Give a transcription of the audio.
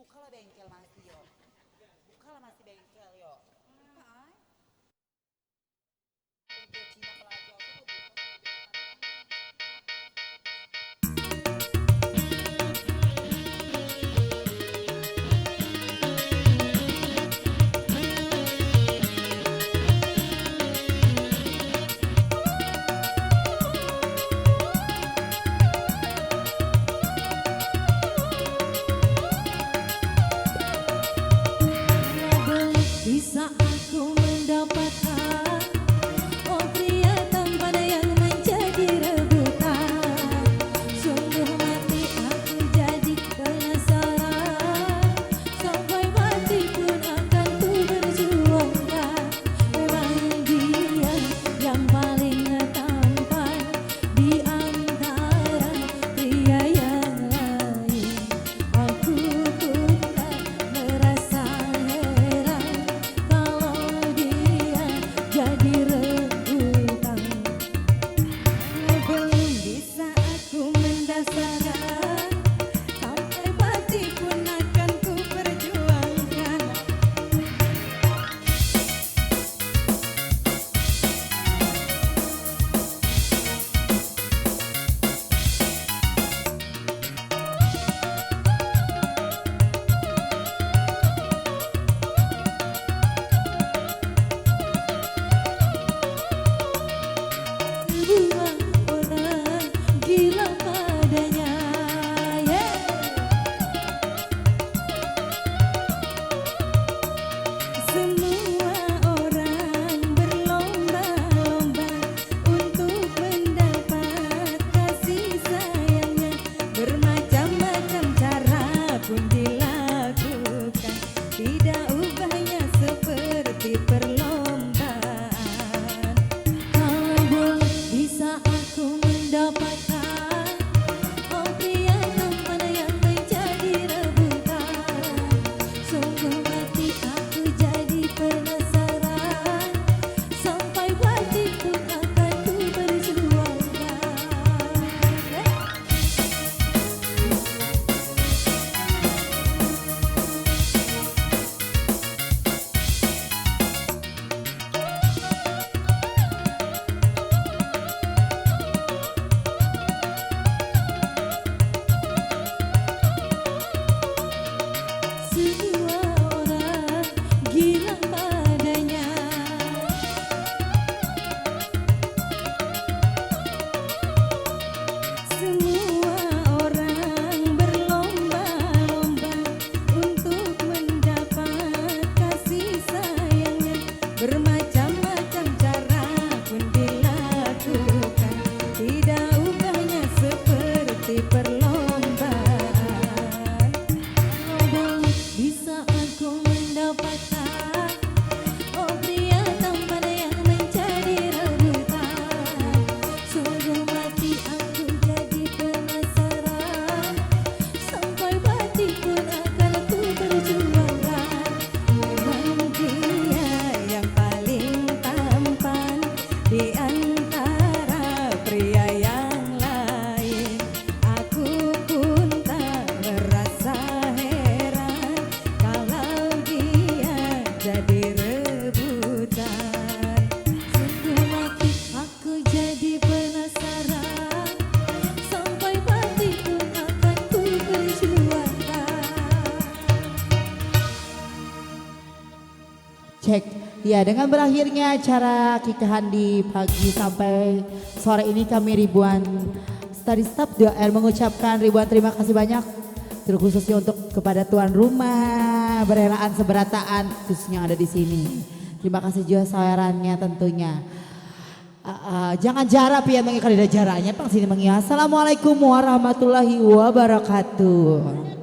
bukalah bengkel masih yo. Bukalah masih bengkel yo. Bengkel Cina Pelajo aku tuh bisa aku mendapatkan oh pria tampan yang menjadi rebutan. Sungguh mati aku jadi penasaran, sampai mati pun akan ku berjuangkan. Memang dia yang paling tampan di antara pria yang lain. Aku pun tak merasa heran kalau dia jadi rebutan. Belum bisa aku mendasarkan, sampai mati pun akan ku perjuangkan. Semua orang gila padanya, yeah. Semua orang berlomba-lomba untuk mendapat kasih sayangnya. Bermacam-macam cara pun dilakukan, tidak ubahnya seperti perlombaan. Kalau boleh bisa aku mendapatkan oh pria tampan yang menjadi rebutan. Sungguh mati aku jadi penasaran, sampai mati pun akan ku perjuangkan. Semua orang gila padanya. Semua orang berlomba-lomba untuk mendapat kasih sayangnya. Bermacam-macam cara pun dilakukan, tidak ubahnya seperti perlombaan. Kalau bisa aku mendapatkan oh pria tampan yang menjadi rebutan. Sungguh mati aku jadi penasaran, sampai mati pun akan ku perjuangkan. Memang dia yang paling tampan di antara pria yang lain. Aku pun tak merasa heran kalau dia jadi rebutan. Sungguh mati aku jadi penasaran, sampai mati pun akan ku perjuangkan. Cek. Ya, dengan berakhirnya acara kikahan di pagi sampai sore ini kami ribuan study staff DOR mengucapkan ribuan terima kasih banyak terkhususnya untuk kepada tuan rumah berelaan seberataan khususnya yang ada di sini. Terima kasih juga sawerannya tentunya. Jangan jarap ya mengikari jaraknya pang sini mengia. Assalamualaikum warahmatullahi wabarakatuh.